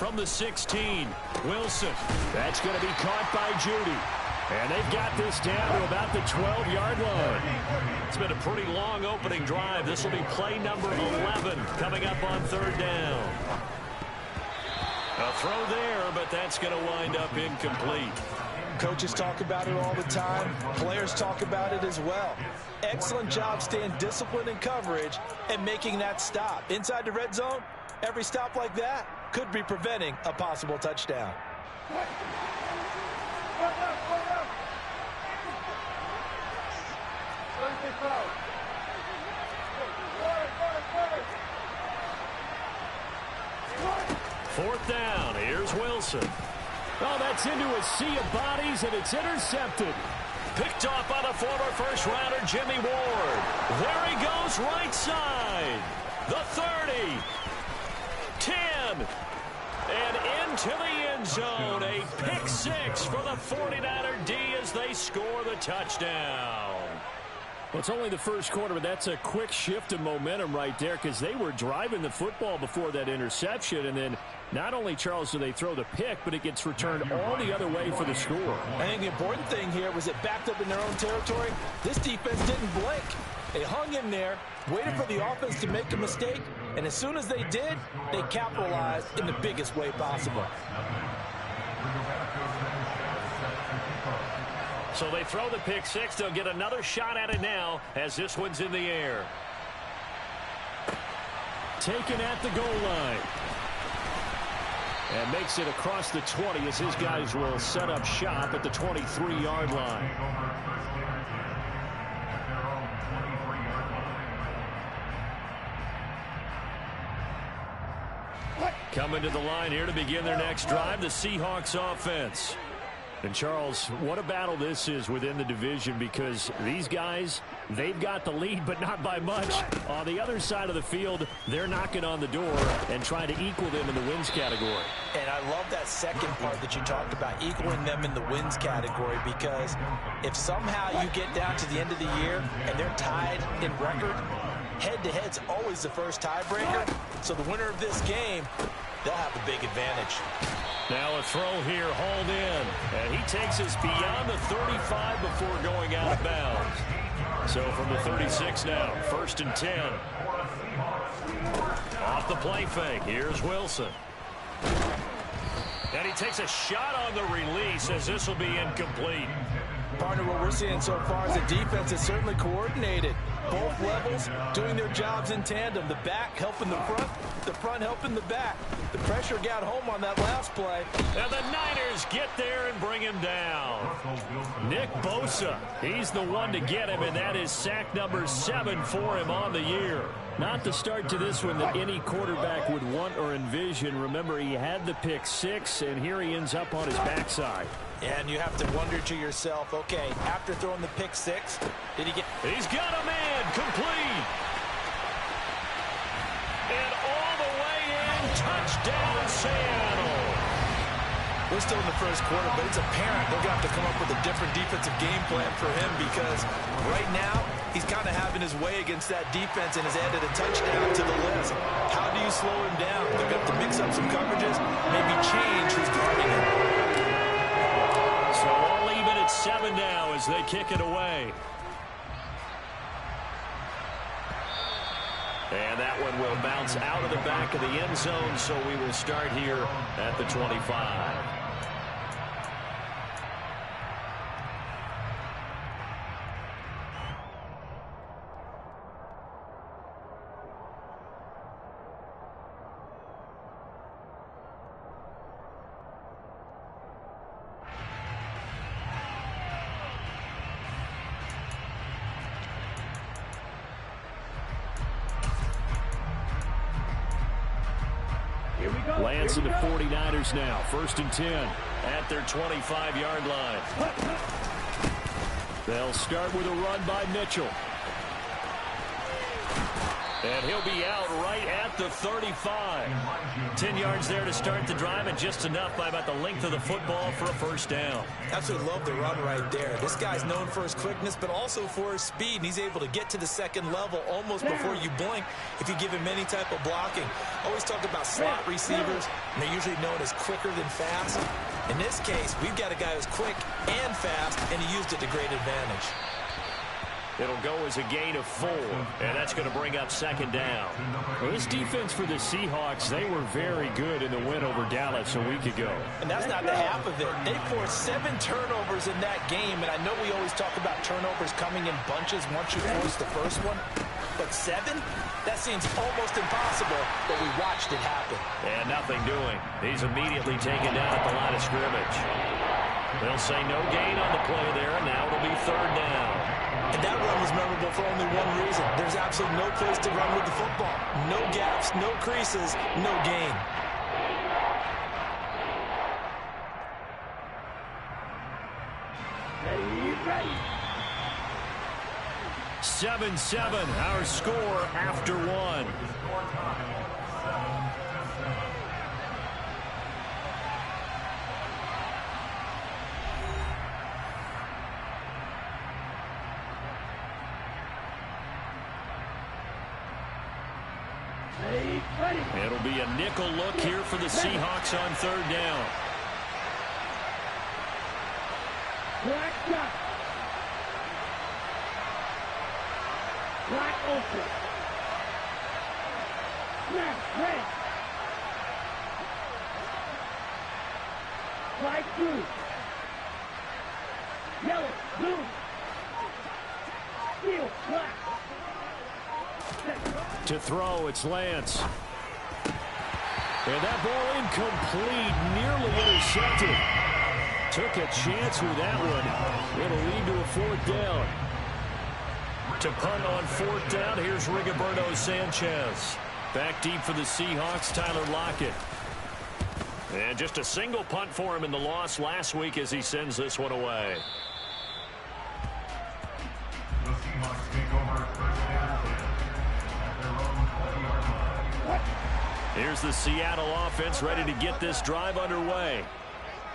from the 16. Wilson. That's going to be caught by Judy. And they've got this down to about the 12-yard line. It's been a pretty long opening drive. This will be play number 11 coming up on third down. A throw there, but that's going to wind up incomplete. Coaches talk about it all the time. Players talk about it as well. Excellent job staying disciplined in coverage and making that stop. Inside the red zone, every stop like that could be preventing a possible touchdown. Fourth down. Here's Wilson. Oh, that's into a sea of bodies, and it's intercepted. Picked off by the former first-rounder Jimmy Ward. There he goes, right side. The 30. 10. And into the end zone. A pick six for the 49er D as they score the touchdown. Well, it's only the first quarter, but that's a quick shift of momentum right there because they were driving the football before that interception. And then not only, Charles, do they throw the pick, but it gets returned all the other way for the score. I think the important thing here was it backed up in their own territory. This defense didn't blink. They hung in there, waited for the offense to make a mistake, and as soon as they did, they capitalized in the biggest way possible. So they throw the pick six. They'll get another shot at it now as this one's in the air. Taken at the goal line. And makes it across the 20 as his guys will set up shop at the 23-yard line. Coming to the line here to begin their next drive, the Seahawks offense. And, Charles, what a battle this is within the division because these guys, they've got the lead, but not by much. On the other side of the field, they're knocking on the door and trying to equal them in the wins category. And I love that second part that you talked about, equaling them in the wins category, because if somehow you get down to the end of the year and they're tied in record, head-to-head's always the first tiebreaker. So the winner of this game, they'll have a big advantage. Now a throw here, hauled in. And he takes us beyond the 35 before going out of bounds. So from the 36 now, 1st and 10. Off the play fake, here's Wilson. And he takes a shot on the release as this will be incomplete. Partner, what we're seeing so far is the defense is certainly coordinated. Both levels doing their jobs in tandem. The back helping the front helping the back. The pressure got home on that last play. And the Niners get there and bring him down. Nick Bosa, he's the one to get him, and that is sack number 7 for him on the year. Not the start to this one that any quarterback would want or envision. Remember, he had the pick six, and here he ends up on his backside. And you have to wonder to yourself, okay, after throwing the pick six, did he get... He's got a man, complete. And all the way in, touchdown Seattle. We're still in the first quarter, but it's apparent they're going to have to come up with a different defensive game plan for him because right now he's kind of having his way against that defense and has added a touchdown to the list. How do you slow him down? They're going to have to mix up some coverages, maybe change who's guarding him. So all even at 7 now as they kick it away. And that one will bounce out of the back of the end zone, so we will start here at the 25. Lance and the 49ers now. 1st and 10 at their 25-yard line. They'll start with a run by Mitchell. And he'll be out right at the 35. 10 yards there to start the drive, and just enough by about the length of the football for a first down. Absolutely love the run right there. This guy's known for his quickness, but also for his speed. And he's able to get to the second level almost before you blink if you give him any type of blocking. Always talk about slot receivers, and they're usually known as quicker than fast. In this case, we've got a guy who's quick and fast, and he used it to great advantage. It'll go as a gain of 4, and that's going to bring up second down. Well, this defense for the Seahawks, they were very good in the win over Dallas a week ago. And that's not the half of it. They forced 7 turnovers in that game, and I know we always talk about turnovers coming in bunches once you force the first one. But 7? That seems almost impossible, but we watched it happen. And nothing doing. He's immediately taken down at the line of scrimmage. They'll say no gain on the play there, and now it'll be third down. And that run was memorable for only one reason. There's absolutely no place to run with the football. No gaps, no creases, no gain. Ready. 7-7, our score after 1. It'll be a nickel look here for the Seahawks on third down. Black open. Snap, red. Black blue. Yellow, blue. Steel, black. To throw, it's Lance. And that ball incomplete, nearly intercepted. Took a chance with that one. It'll lead to a fourth down. To punt on fourth down, here's Rigoberto Sanchez. Back deep for the Seahawks, Tyler Lockett. And just a single punt for him in the loss last week as he sends this one away. The Seahawks take over first down at their own 20-yard line. Here's the Seattle offense ready to get this drive underway.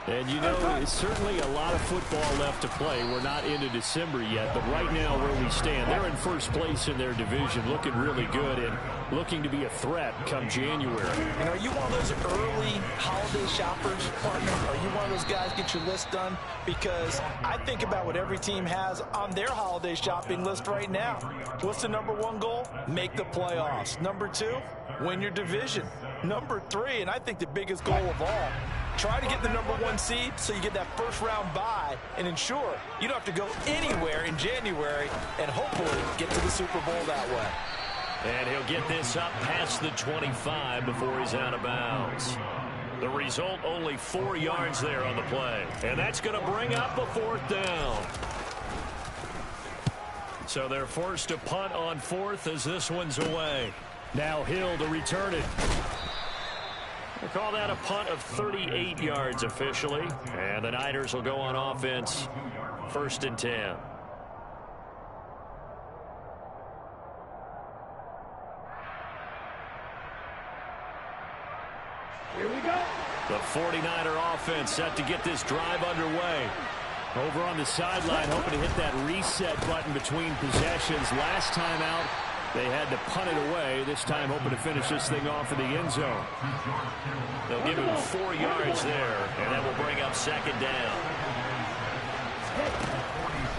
And, you know, it's certainly a lot of football left to play. We're not into December yet, but right now where we stand, they're in first place in their division, looking really good and looking to be a threat come January. And are you one of those early holiday shoppers, partner? Are you one of those guys get your list done? Because I think about what every team has on their holiday shopping list right now. What's the number 1 goal? Make the playoffs. Number 2, win your division. Number 3, and I think the biggest goal of all, try to get the number 1 seed so you get that first round bye and ensure you don't have to go anywhere in January and hopefully get to the Super Bowl that way. And he'll get this up past the 25 before he's out of bounds. The result, only 4 yards there on the play. And that's going to bring up a fourth down. So they're forced to punt on fourth as this one's away. Now Hill to return it. We'll call that a punt of 38 yards officially. And the Niners will go on offense, 1st and 10. Here we go. The 49er offense set to get this drive underway. Over on the sideline, hoping to hit that reset button between possessions. Last time out, they had to punt it away. This time hoping to finish this thing off in the end zone. They'll give him 4 yards there, and that will bring up second down.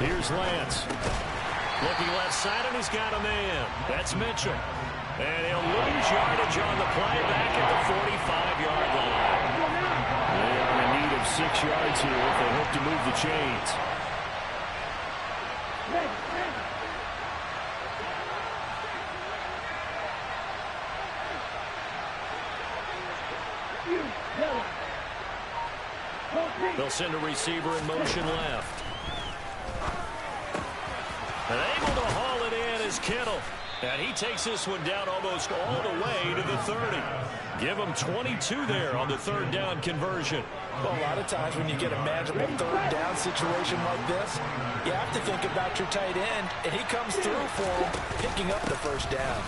Here's Lance. Looking left side, and he's got a man. That's Mitchell. And he'll lose yardage on the play back at the 45-yard line. They are in need of 6 yards here if they hope to move the chains. They'll send a receiver in motion left. And able to haul it in is Kittle. And he takes this one down almost all the way to the 30. Give them 22 there on the third down conversion. Well, a lot of times when you get a manageable third down situation like this, you have to think about your tight end, and he comes through for him, picking up the first down.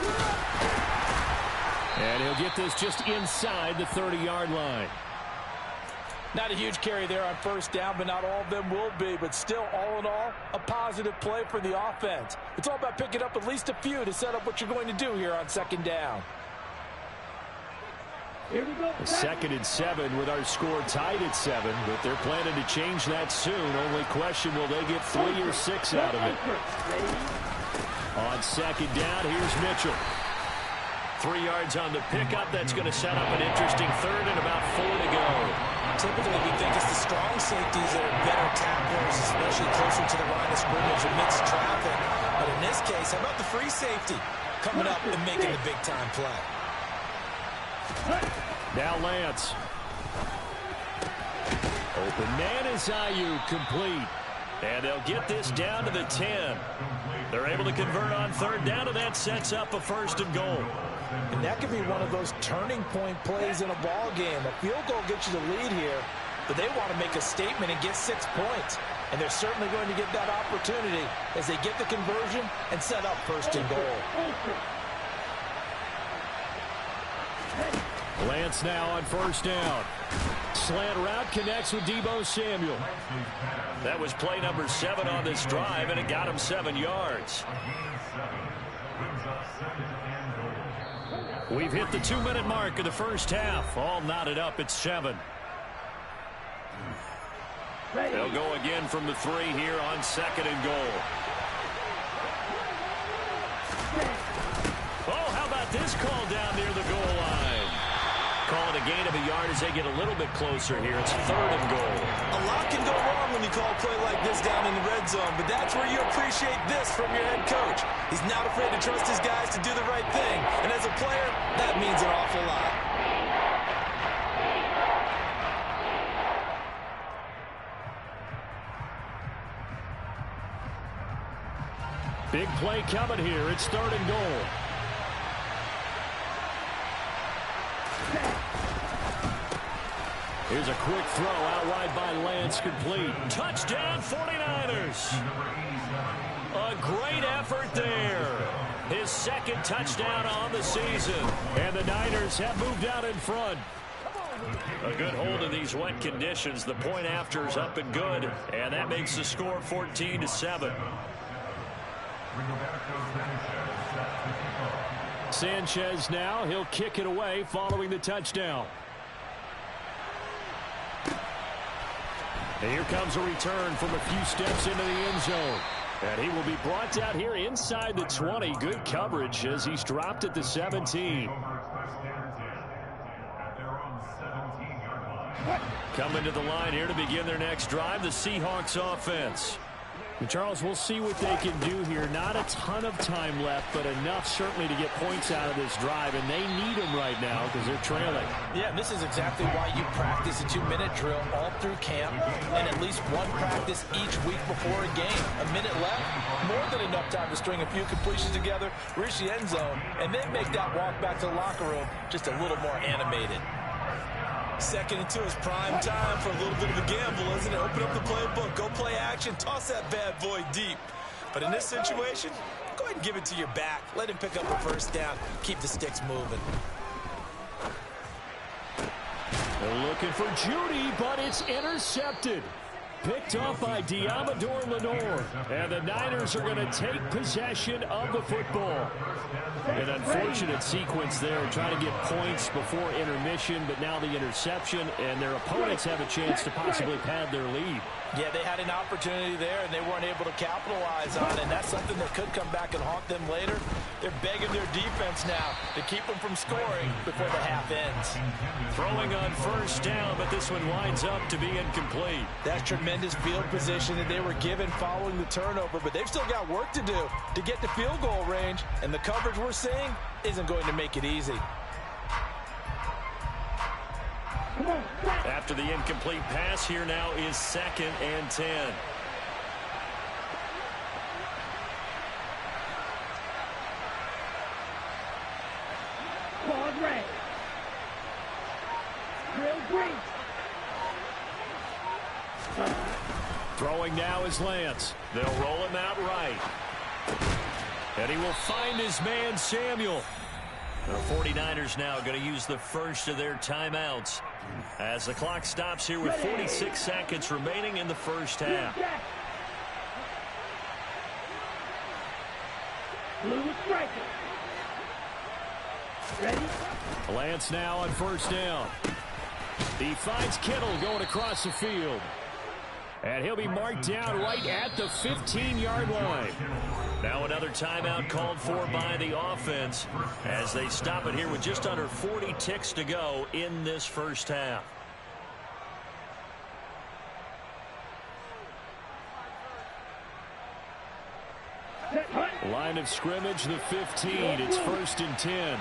And he'll get this just inside the 30-yard line. Not a huge carry there on first down, but not all of them will be. But still, all in all, a positive play for the offense. It's all about picking up at least a few to set up what you're going to do here on second down. Here we go. 2nd and 7 with our score tied at 7, but they're planning to change that soon. Only question, will they get 3 or 6 out of it? On second down, here's Mitchell. 3 yards on the pickup. That's going to set up an interesting third and about 4 to go. Typically, we think it's the strong safeties that are better tacklers, especially closer to the line of scrimmage amidst traffic. But in this case, how about the free safety coming up and making the big-time play? Now Lance. Open man is Ayuk, complete. And they'll get this down to the 10. They're able to convert on third down, and that sets up a 1st and goal. And that could be one of those turning point plays in a ball game. A field goal gets you the lead here, but they want to make a statement and get 6 points. And they're certainly going to get that opportunity as they get the conversion and set up 1st and goal. Lance now on 1st down. Slant route connects with Deebo Samuel. That was play number 7 on this drive, and it got him 7 yards. We've hit the 2-minute mark of the first half. All knotted up at 7. They'll go again from the 3 here on 2nd and goal. Oh, how about this call down near the goal line? Call it a gain of a yard as they get a little bit closer here. It's 3rd and goal. A lot can go wrong when you call a play like this down in the red zone, but that's where you appreciate this from your head coach. He's not afraid to trust his guys to do the right thing, and as a player, that means an awful lot. Big play coming here. It's 3rd and goal. Here's a quick throw out wide by Lance, complete. Touchdown 49ers. A great effort there. His 2nd touchdown on the season. And the Niners have moved out in front. A good hold in these wet conditions. The point after is up and good. And that makes the score 14-7. Sanchez now. He'll kick it away following the touchdown. And here comes a return from a few steps into the end zone. And he will be brought down here inside the 20. Good coverage as he's dropped at the 17. Coming to the line here to begin their next drive, the Seahawks offense. And Charles, we'll see what they can do here. Not a ton of time left, but enough certainly to get points out of this drive, and they need them right now because they're trailing. Yeah, this is exactly why you practice a 2-minute drill all through camp and at least one practice each week before a game. A minute left, more than enough time to string a few completions together, reach the end zone, and then make that walk back to the locker room just a little more animated. 2nd and 2 is prime time for a little bit of a gamble, isn't it? Open up the playbook, go play action, toss that bad boy deep. But in this situation, go ahead and give it to your back. Let him pick up a 1st down. Keep the sticks moving. They're looking for Judy, but it's intercepted. Picked off by Diamador Lenore. And the Niners are going to take possession of the football. An unfortunate sequence there, trying to get points before intermission, but now the interception, and their opponents have a chance to possibly pad their lead. Yeah, they had an opportunity there, and they weren't able to capitalize on it, and that's something that could come back and haunt them later. They're begging their defense now to keep them from scoring before the half ends. Throwing on 1st down, but this one winds up to be incomplete. That's tremendous field position that they were given following the turnover, but they've still got work to do to get to field goal range, and the coverage we're seeing isn't going to make it easy. After the incomplete pass, here now is 2nd and 10. Ball red. Drill green. Throwing now is Lance. They'll roll him out right. And he will find his man, Samuel. The 49ers now going to use the first of their timeouts as the clock stops here with 46 seconds remaining in the first half. Blue striker. Ready? Lance now on first down. He finds Kittle going across the field. And he'll be marked down right at the 15-yard line. Now another timeout called for by the offense as they stop it here with just under 40 ticks to go in this first half. Line of scrimmage, the 15. It's 1st and 10.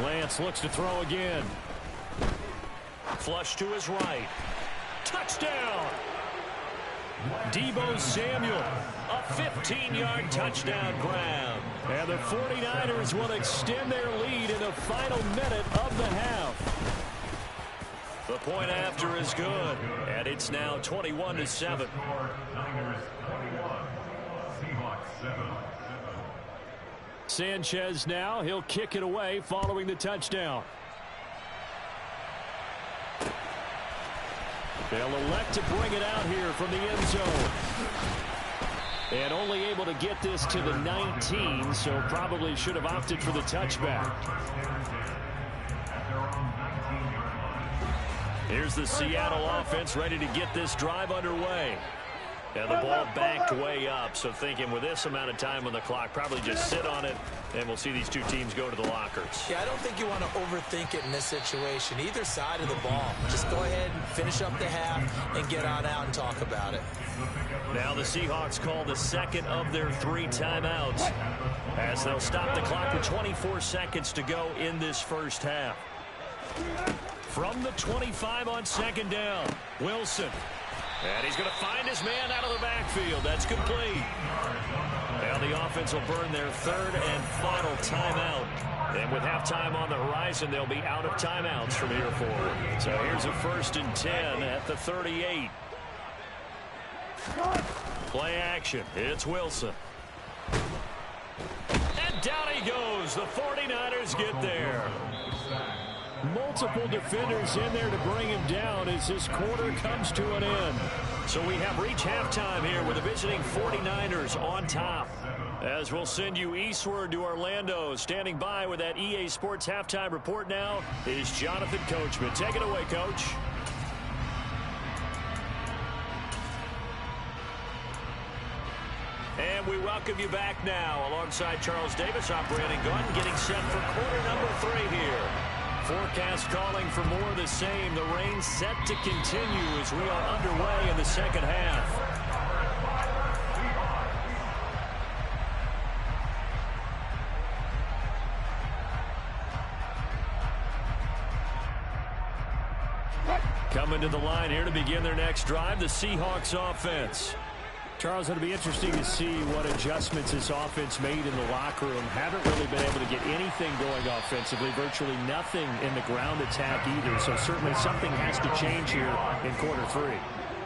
Lance looks to throw again. Flush to his right. Touchdown! Deebo Samuel, a 15-yard touchdown grab. And the 49ers will extend their lead in the final minute of the half. The point after is good, and it's now 21-7. Sanchez now, he'll kick it away following the touchdown. They'll elect to bring it out here from the end zone. And only able to get this to the 19, so probably should have opted for the touchback. Here's the Seattle offense ready to get this drive underway. And the ball backed way up, so thinking with this amount of time on the clock, probably just sit on it, and we'll see these two teams go to the lockers. Yeah, I don't think you want to overthink it in this situation. Either side of the ball. Just go ahead and finish up the half and get on out and talk about it. Now the Seahawks call the second of their 3 timeouts as they'll stop the clock with 24 seconds to go in this first half. From the 25 on second down, Wilson. And he's going to find his man out of the backfield. That's complete. Now the offense will burn their 3rd and final timeout. And with halftime on the horizon, they'll be out of timeouts from here forward. So here's a 1st and 10 at the 38. Play action. It's Wilson. And down he goes. The 49ers get there. Multiple defenders in there to bring him down as this quarter comes to an end. So we have reached halftime here with the visiting 49ers on top. As we'll send you eastward to Orlando. Standing by with that EA Sports halftime report now is Jonathan Coachman. Take it away, Coach. And we welcome you back now alongside Charles Davis. I'm Brandon Gordon getting set for quarter number 3 here. Forecast calling for more of the same. The rain set to continue as we are underway in the second half. Coming to the line here to begin their next drive, the Seahawks offense. Charles, it'll be interesting to see what adjustments this offense made in the locker room. Haven't really been able to get anything going offensively, virtually nothing in the ground attack either. So certainly something has to change here in quarter 3.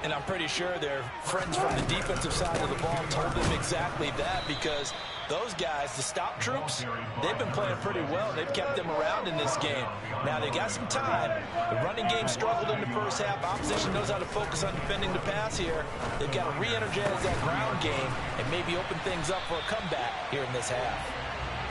And I'm pretty sure their friends from the defensive side of the ball told them exactly that, because those guys, the stop troops, they've been playing pretty well. They've kept them around in this game. Now they've got some time. The running game struggled in the first half. Opposition knows how to focus on defending the pass here. They've got to re-energize that ground game and maybe open things up for a comeback here in this half.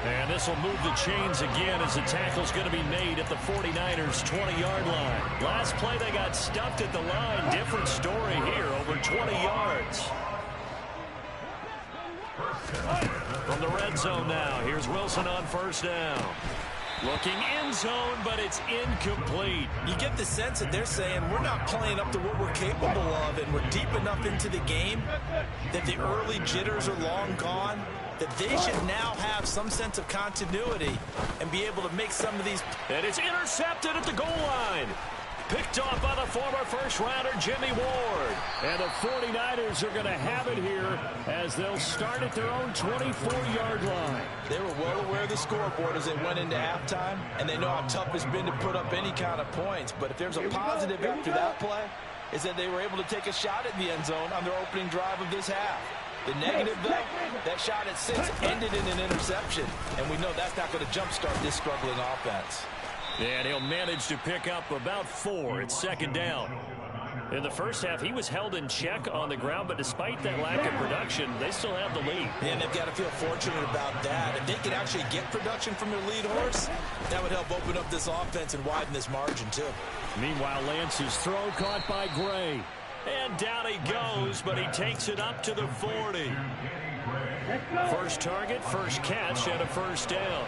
And this will move the chains again as the tackle's going to be made at the 49ers' 20-yard line. Last play, they got stuffed at the line. Different story here, over 20 yards. From the red zone now, here's Wilson on first down. Looking end zone, but it's incomplete. You get the sense that they're saying we're not playing up to what we're capable of, and we're deep enough into the game that the early jitters are long gone, that they should now have some sense of continuity and be able to make some of these. And it's intercepted at the goal line. Picked off by the former first-rounder Jimmy Ward. And the 49ers are going to have it here as they'll start at their own 24-yard line. They were well aware of the scoreboard as they went into halftime, and they know how tough it's been to put up any kind of points. But if there's a positive after that play, is that they were able to take a shot at the end zone on their opening drive of this half. The negative, though, that shot at 6 ended in an interception, and we know that's not going to jumpstart this struggling offense. And he'll manage to pick up about 4. It's second down. In the first half, he was held in check on the ground, but despite that lack of production, they still have the lead. And they've got to feel fortunate about that. If they can actually get production from their lead horse, that would help open up this offense and widen this margin, too. Meanwhile, Lance's throw caught by Gray. And down he goes, but he takes it up to the 40. First target, first catch, and a first down.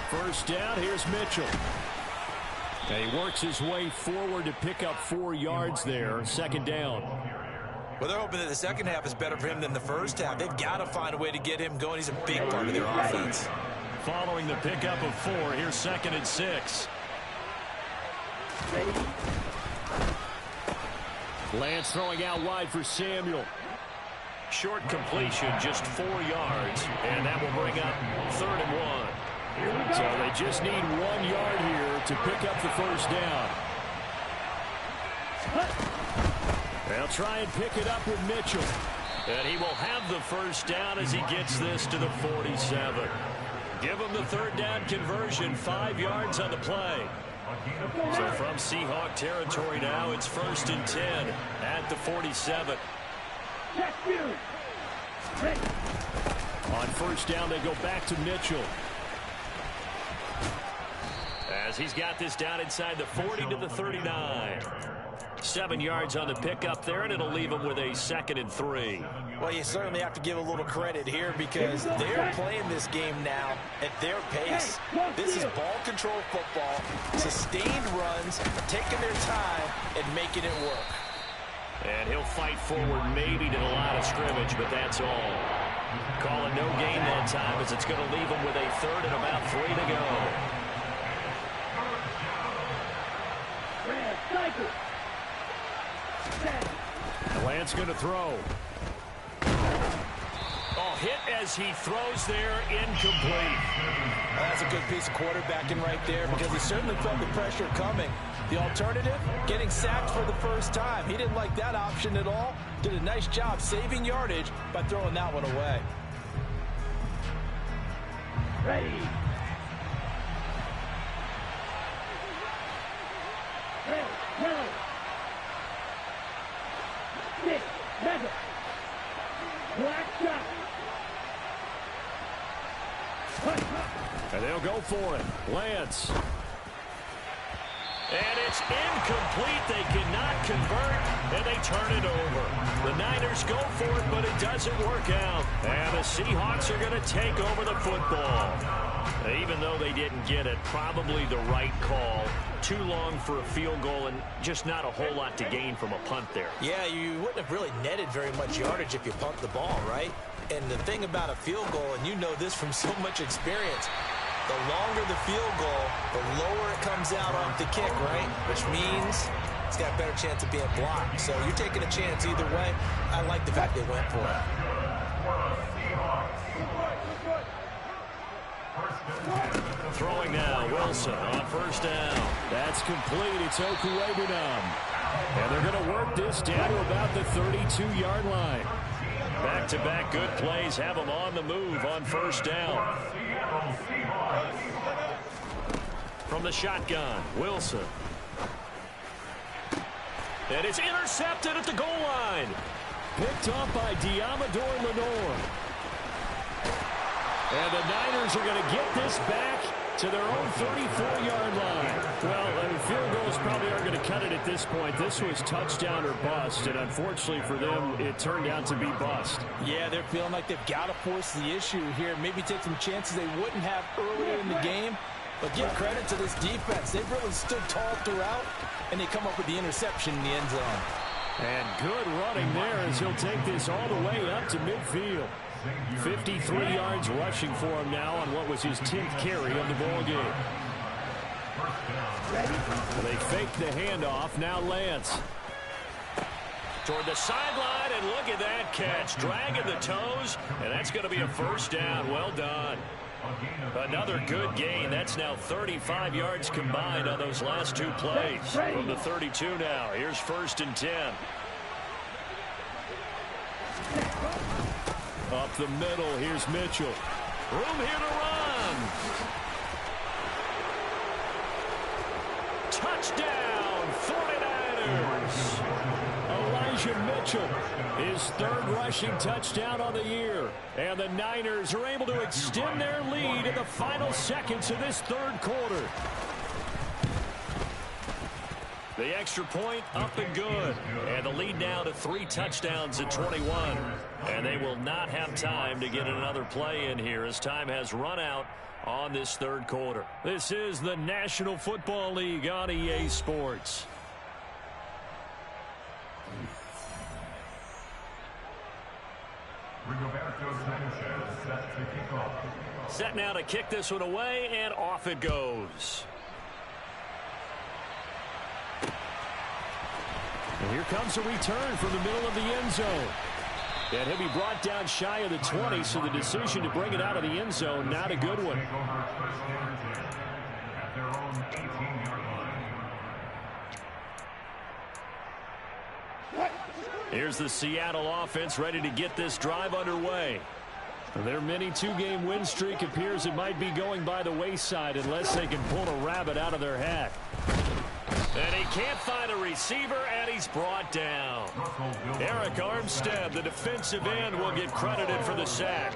First down, here's Mitchell. And he works his way forward to pick up 4 yards there. Second down. Well, they're hoping that the second half is better for him than the first half. They've got to find a way to get him going. He's a big part of their offense. Following the pickup of 4, here's 2nd and 6. Lance throwing out wide for Samuel. Short completion, just 4 yards, and that will bring up 3rd and 1. So they just need 1 yard here to pick up the first down. They'll try and pick it up with Mitchell. And he will have the first down as he gets this to the 47. Give him the 3rd down conversion, 5 yards on the play. So from Seahawk territory now, it's 1st and 10 at the 47. On first down, they go back to Mitchell. As he's got this down inside the 40 to the 39. 7 yards on the pickup there, and it'll leave him with a 2nd and 3. Well, you certainly have to give a little credit here because they're playing this game now at their pace. This is ball control football, sustained runs, taking their time and making it work. And he'll fight forward maybe to the line of scrimmage, but that's all. Calling no gain that time as it's going to leave him with a 3rd and about 3 to go. Lance going to throw. Oh, hit as he throws there, incomplete. Well, that's a good piece of quarterbacking right there because he certainly felt the pressure coming. The alternative, getting sacked for the first time. He didn't like that option at all. Did a nice job saving yardage by throwing that one away. Ready. Yellow. Stick. Measure. Black shot. And they'll go for it. Lance. And it's incomplete. They cannot convert, and they turn it over. The Niners go for it, but it doesn't work out. And the Seahawks are going to take over the football. Even though they didn't get it, probably the right call. Too long for a field goal and just not a whole lot to gain from a punt there. Yeah, you wouldn't have really netted very much yardage if you pumped the ball, right? And the thing about a field goal, and you know this from so much experience, the longer the field goal, the lower it comes out off the kick, right? Which means it's got a better chance of being blocked. So you're taking a chance either way. I like the fact they went for it. Throwing now, Wilson on first down. That's complete. It's Okuwebunam. And they're going to work this down to about the 32-yard line. Back-to-back good plays have them on the move on first down. From the shotgun, Wilson. And it's intercepted at the goal line. Picked off by Diamador Lenore. And the Niners are going to get this back to their own 34-yard line. Well, field goals probably aren't going to cut it at this point. This was touchdown or bust, and unfortunately for them, it turned out to be bust. Yeah, they're feeling like they've got to force the issue here. Maybe take some chances they wouldn't have earlier in the game. But give credit to this defense. They've really stood tall throughout, and they come up with the interception in the end zone. And good running there as he'll take this all the way up to midfield. 53 yards rushing for him now on what was his 10th carry of the ball game. They fake the handoff. Now Lance. Toward the sideline, and look at that catch. Dragging the toes, and that's going to be a first down. Well done. Another good gain. That's now 35 yards combined on those last two plays. From the 32 now. Here's 1st and 10. Up the middle, here's Mitchell. Room here to run. Touchdown, 49ers. Elijah Mitchell, his 3rd rushing touchdown on the year. And the Niners are able to extend their lead in the final seconds of this 3rd quarter. The extra point up and good. And the lead now to 3 touchdowns at 21. And they will not have time to get another play in here as time has run out on this 3rd quarter. This is the National Football League on EA Sports. Set now to kick this one away, and off it goes. And here comes a return from the middle of the end zone. And he'll be brought down shy of the 20, so the decision to bring it out of the end zone, not a good one. Here's the Seattle offense ready to get this drive underway. Their mini 2-game win streak appears it might be going by the wayside unless they can pull a rabbit out of their hat. And he can't find a receiver, and he's brought down. Eric Armstead, the defensive end, will get credited for the sack.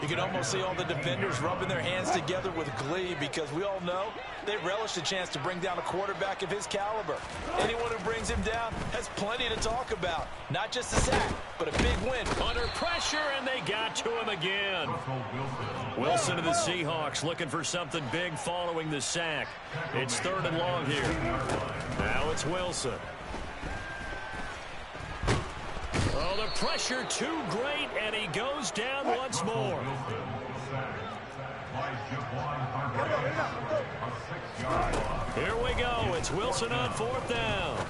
You can almost see all the defenders rubbing their hands together with glee because we all know they relish the chance to bring down a quarterback of his caliber. Anyone who brings him down has plenty to talk about. Not just a sack, but a big win. Under pressure, and they got to him again. Wilson of the Seahawks looking for something big following the sack. It's 3rd and long here. Now it's Wilson. Oh, the pressure too great, and he goes down once more. Here we go. It's Wilson on 4th down.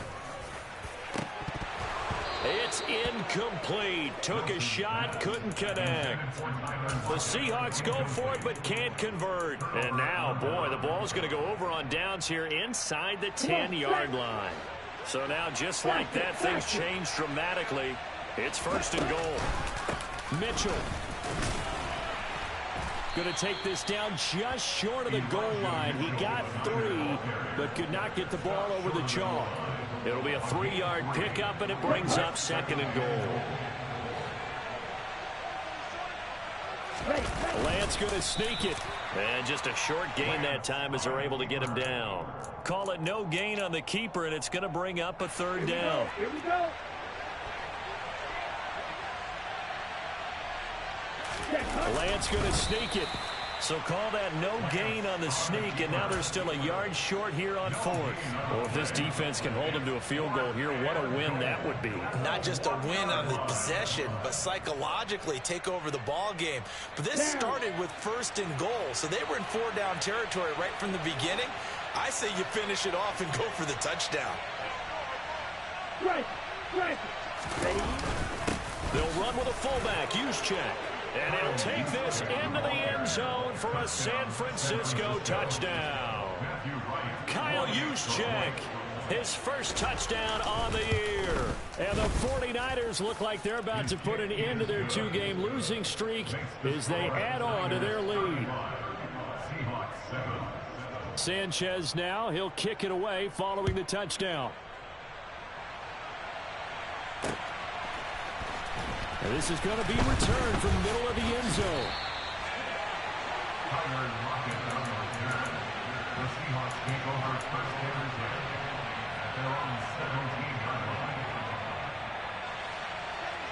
It's incomplete. Took a shot, couldn't connect. The Seahawks go for it, but can't convert. And now, boy, the ball's going to go over on downs here inside the 10-yard line. So now, just like that, things change dramatically. It's 1st and goal. Mitchell going to take this down just short of the goal line. He got 3, but could not get the ball over the chalk. It'll be a 3-yard pickup, and it brings up 2nd and goal. Lance going to sneak it. And just a short gain that time as they're able to get him down. Call it no gain on the keeper, and it's going to bring up a 3rd down. Here we go. Lance going to sneak it. So call that no gain on the sneak, and now they're still a yard short here on 4th. Well, if this defense can hold them to a field goal here, what a win that would be. Not just a win on the possession, but psychologically take over the ball game. But this started with 1st and goal, so they were in 4-down territory right from the beginning. I say you finish it off and go for the touchdown. Right. Ready? They'll run with a fullback, Juszczyk. And he'll take this into the end zone for a San Francisco touchdown. Kyle Juszczyk, his 1st touchdown on the year. And the 49ers look like they're about to put an end to their 2-game losing streak as they add on to their lead. Sanchez now, he'll kick it away following the touchdown. And this is going to be returned from the middle of the end zone.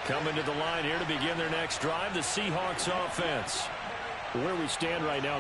Coming to the line here to begin their next drive, the Seahawks offense. Where we stand right now in the